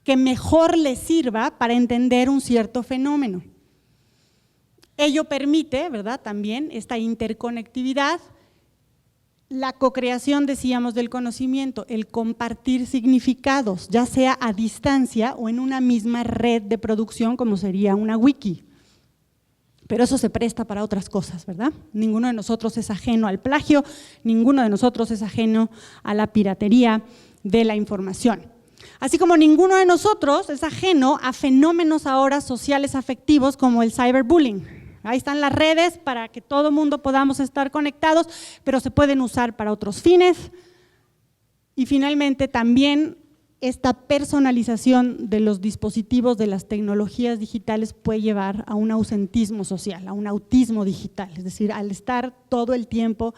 B: que mejor le sirva para entender un cierto fenómeno. Ello permite, ¿verdad?, también esta interconectividad, la cocreación, decíamos, del conocimiento, el compartir significados, ya sea a distancia o en una misma red de producción como sería una wiki. Pero eso se presta para otras cosas, ¿verdad? Ninguno de nosotros es ajeno al plagio, ninguno de nosotros es ajeno a la piratería de la información. Así como ninguno de nosotros es ajeno a fenómenos ahora sociales afectivos como el cyberbullying. Ahí están las redes para que todo mundo podamos estar conectados, pero se pueden usar para otros fines. Y finalmente también esta personalización de los dispositivos de las tecnologías digitales puede llevar a un ausentismo social, a un autismo digital, es decir, al estar todo el tiempo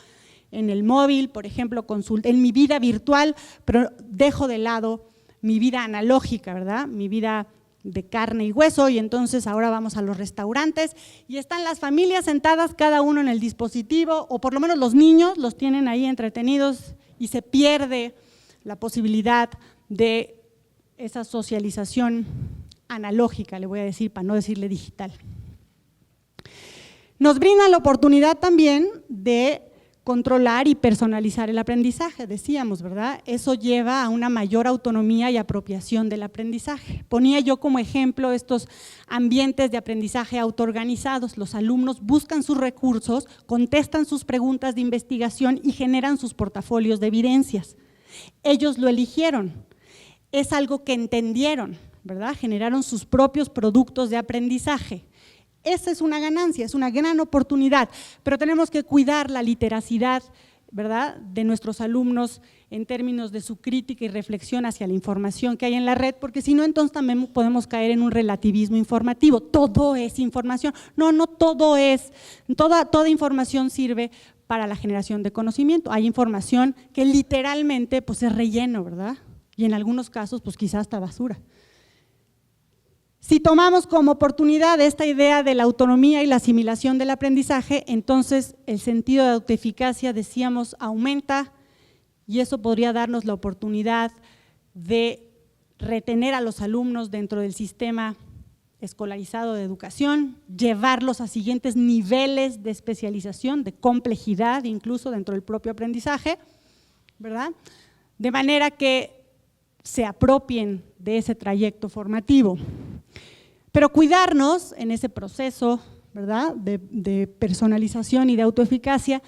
B: en el móvil, por ejemplo, en mi vida virtual, pero dejo de lado mi vida analógica, ¿verdad?, mi vida de carne y hueso, y entonces ahora vamos a los restaurantes y están las familias sentadas cada uno en el dispositivo, o por lo menos los niños los tienen ahí entretenidos y se pierde la posibilidad de esa socialización analógica, le voy a decir, para no decirle digital. Nos brinda la oportunidad también de controlar y personalizar el aprendizaje, decíamos, ¿verdad? Eso lleva a una mayor autonomía y apropiación del aprendizaje. Ponía yo como ejemplo estos ambientes de aprendizaje autoorganizados. Los alumnos buscan sus recursos, contestan sus preguntas de investigación y generan sus portafolios de evidencias. Ellos lo eligieron. es algo que entendieron, ¿verdad? Generaron sus propios productos de aprendizaje. Esa es una ganancia, es una gran oportunidad, pero tenemos que cuidar la literacidad, ¿verdad?, de nuestros alumnos en términos de su crítica y reflexión hacia la información que hay en la red, porque si no, entonces también podemos caer en un relativismo informativo. Todo es información. No todo es, toda información sirve para la generación de conocimiento. Hay información que literalmente pues es relleno, ¿verdad? Y en algunos casos pues quizás hasta basura. Si tomamos como oportunidad esta idea de la autonomía y la asimilación del aprendizaje, entonces el sentido de autoeficacia, decíamos, aumenta y eso podría darnos la oportunidad de retener a los alumnos dentro del sistema escolarizado de educación, llevarlos a siguientes niveles de especialización, de complejidad incluso dentro del propio aprendizaje, ¿verdad? De manera que se apropien de ese trayecto formativo. Pero cuidarnos en ese proceso, ¿verdad?, de personalización y de autoeficacia,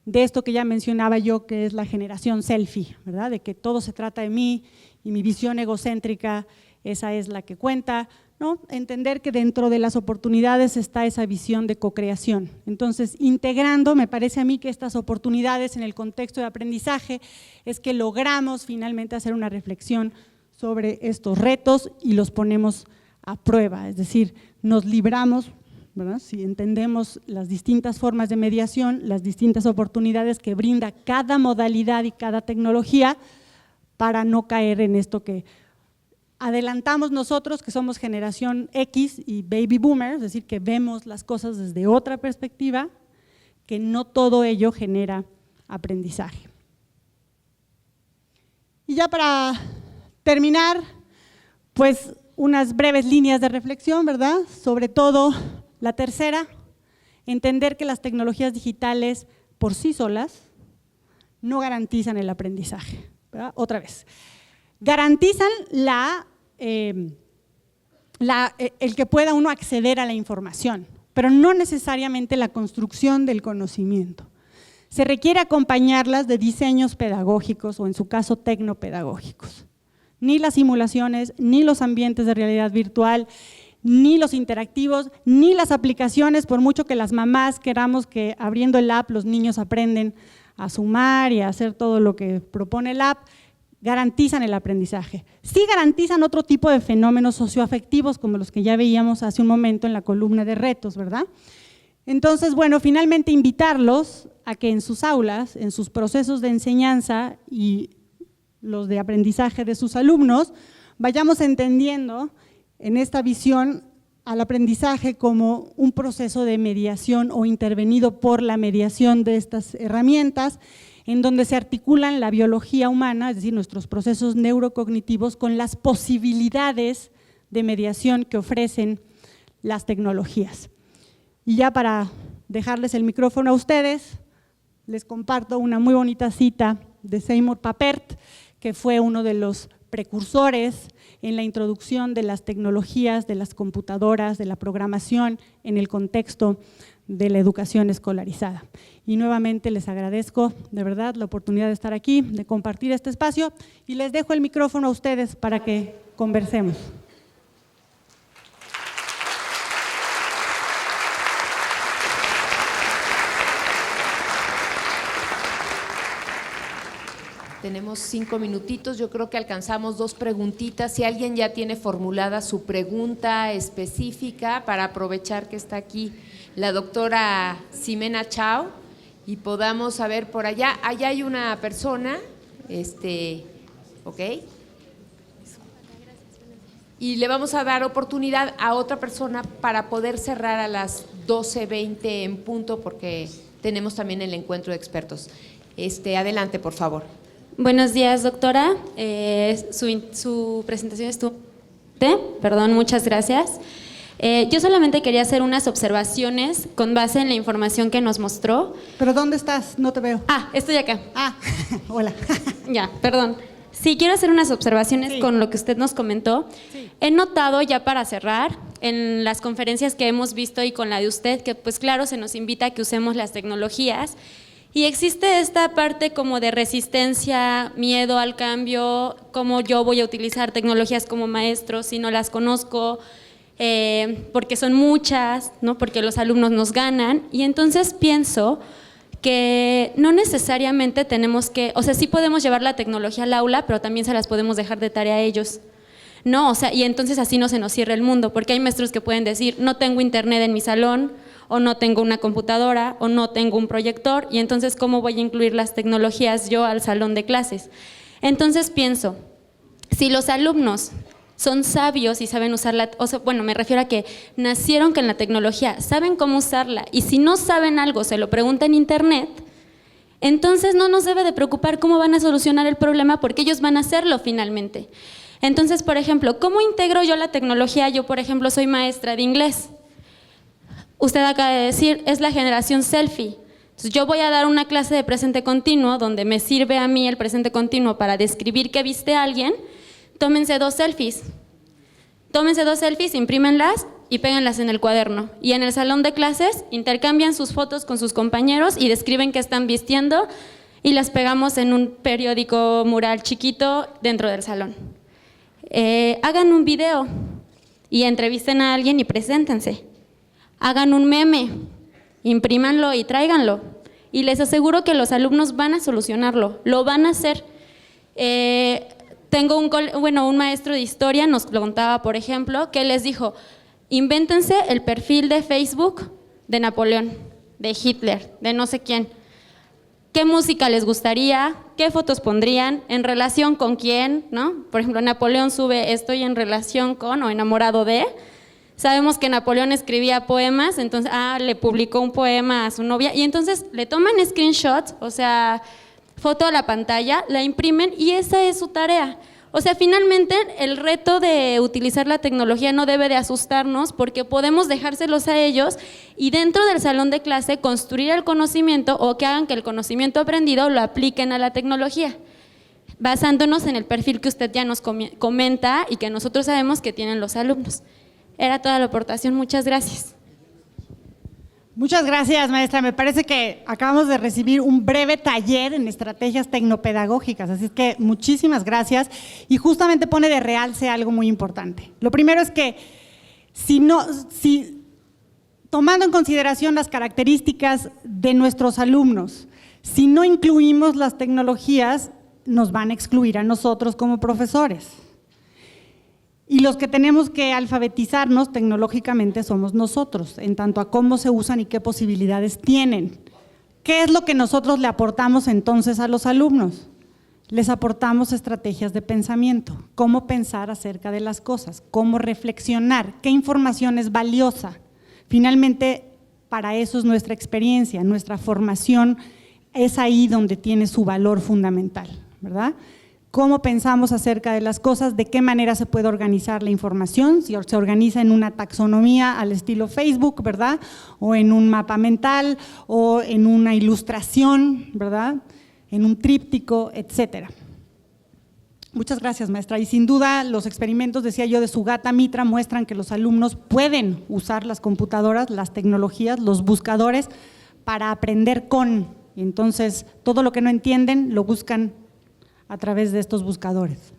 B: de esto que ya mencionaba yo, que es la generación selfie, ¿verdad?, de que todo se trata de mí y mi visión egocéntrica, esa es la que cuenta, ¿no? Entender que dentro de las oportunidades está esa visión de cocreación. Entonces, integrando, me parece a mí que estas oportunidades en el contexto de aprendizaje es que logramos finalmente hacer una reflexión sobre estos retos y los ponemos a prueba, es decir, nos libramos, ¿verdad?, si entendemos las distintas formas de mediación, las distintas oportunidades que brinda cada modalidad y cada tecnología para no caer en esto que adelantamos nosotros, que somos generación X y baby boomer, es decir, que vemos las cosas desde otra perspectiva, que no todo ello genera aprendizaje. Y ya para terminar, pues unas breves líneas de reflexión, ¿verdad? Sobre todo la tercera, entender que las tecnologías digitales por sí solas no garantizan el aprendizaje, ¿verdad? Otra vez, garantizan el que pueda uno acceder a la información, pero no necesariamente la construcción del conocimiento. Se requiere acompañarlas de diseños pedagógicos o en su caso tecnopedagógicos. Ni las simulaciones, ni los ambientes de realidad virtual, ni los interactivos, ni las aplicaciones, por mucho que las mamás queramos que abriendo el app los niños aprenden a sumar y a hacer todo lo que propone el app, garantizan el aprendizaje. Sí garantizan otro tipo de fenómenos socioafectivos como los que ya veíamos hace un momento en la columna de retos, ¿verdad? Entonces, bueno, finalmente invitarlos a que en sus aulas, en sus procesos de enseñanza y los de aprendizaje de sus alumnos, vayamos entendiendo en esta visión al aprendizaje como un proceso de mediación o intervenido por la mediación de estas herramientas, en donde se articulan la biología humana, es decir, nuestros procesos neurocognitivos, con las posibilidades de mediación que ofrecen las tecnologías. Y ya para dejarles el micrófono a ustedes, les comparto una muy bonita cita de Seymour Papert, que fue uno de los precursores en la introducción de las tecnologías, de las computadoras, de la programación en el contexto de la educación escolarizada. Y nuevamente les agradezco de verdad la oportunidad de estar aquí, de compartir este espacio y les dejo el micrófono a ustedes para que conversemos.
A: Tenemos 5 minutitos, yo creo que alcanzamos 2 preguntitas. Si alguien ya tiene formulada su pregunta específica, para aprovechar que está aquí la doctora Ximena Chao y podamos saber por allá. Allá hay una persona, ok. Y le vamos a dar oportunidad a otra persona para poder cerrar a las 12:20 en punto, porque tenemos también el encuentro de expertos. Adelante, por favor.
C: Buenos días, doctora. Su presentación estuvo… Perdón, muchas gracias. Yo solamente quería hacer unas observaciones con base en la información que nos mostró.
B: ¿Pero dónde estás? No te veo.
C: Estoy acá.
B: Hola.
C: Ya, perdón. Sí, quiero hacer unas observaciones con lo que usted nos comentó. Sí. He notado, ya para cerrar, en las conferencias que hemos visto y con la de usted, que pues claro, se nos invita a que usemos las tecnologías. Y existe esta parte como de resistencia, miedo al cambio, cómo yo voy a utilizar tecnologías como maestro si no las conozco, porque son muchas, ¿no? Porque los alumnos nos ganan. Y entonces pienso que no necesariamente tenemos que, o sea, sí podemos llevar la tecnología al aula, pero también se las podemos dejar de tarea a ellos. No, o sea, y entonces así no se nos cierra el mundo, porque hay maestros que pueden decir, no tengo internet en mi salón, o no tengo una computadora, o no tengo un proyector, y entonces, ¿cómo voy a incluir las tecnologías yo al salón de clases? Entonces pienso, si los alumnos son sabios y saben usarla, o sea, bueno, me refiero a que nacieron con la tecnología, saben cómo usarla, y si no saben algo, se lo preguntan en internet, entonces no nos debe de preocupar cómo van a solucionar el problema, porque ellos van a hacerlo finalmente. Entonces, por ejemplo, ¿cómo integro yo la tecnología? Yo, por ejemplo, soy maestra de inglés. Usted acaba de decir, es la generación selfie. Entonces, yo voy a dar una clase de presente continuo donde me sirve a mí el presente continuo para describir que viste a alguien. Tómense 2 selfies. Tómense 2 selfies, imprímenlas y péguenlas en el cuaderno. Y en el salón de clases intercambian sus fotos con sus compañeros y describen qué están vistiendo y las pegamos en un periódico mural chiquito dentro del salón. Hagan un video y entrevisten a alguien y preséntense. Hagan un meme, imprímanlo y tráiganlo. Y les aseguro que los alumnos van a solucionarlo, lo van a hacer. Tengo un maestro de historia, nos lo contaba, por ejemplo, que les dijo, invéntense el perfil de Facebook de Napoleón, de Hitler, de no sé quién. ¿Qué música les gustaría? ¿Qué fotos pondrían? ¿En relación con quién? ¿No? Por ejemplo, Napoleón sube estoy en relación con o enamorado de. Sabemos que Napoleón escribía poemas, entonces le publicó un poema a su novia y entonces le toman screenshots, o sea, foto a la pantalla, la imprimen y esa es su tarea. O sea, finalmente el reto de utilizar la tecnología no debe de asustarnos porque podemos dejárselos a ellos y dentro del salón de clase construir el conocimiento o que hagan que el conocimiento aprendido lo apliquen a la tecnología, basándonos en el perfil que usted ya nos comenta y que nosotros sabemos que tienen los alumnos. Era toda la aportación, muchas gracias.
B: Muchas gracias, maestra. Me parece que acabamos de recibir un breve taller en estrategias tecnopedagógicas, así es que muchísimas gracias. Y justamente pone de realce algo muy importante. Lo primero es que tomando en consideración las características de nuestros alumnos, si no incluimos las tecnologías, nos van a excluir a nosotros como profesores. Y los que tenemos que alfabetizarnos tecnológicamente somos nosotros, en tanto a cómo se usan y qué posibilidades tienen. ¿Qué es lo que nosotros le aportamos entonces a los alumnos? Les aportamos estrategias de pensamiento, cómo pensar acerca de las cosas, cómo reflexionar, qué información es valiosa. Finalmente, para eso es nuestra experiencia, nuestra formación es ahí donde tiene su valor fundamental, ¿verdad? Cómo pensamos acerca de las cosas, de qué manera se puede organizar la información, si se organiza en una taxonomía al estilo Facebook, ¿verdad? O en un mapa mental, o en una ilustración, ¿verdad? En un tríptico, etcétera. Muchas gracias, maestra. Y sin duda los experimentos, decía yo, de Sugata Mitra muestran que los alumnos pueden usar las computadoras, las tecnologías, los buscadores para aprender con. Entonces, todo lo que no entienden lo buscan a través de estos buscadores.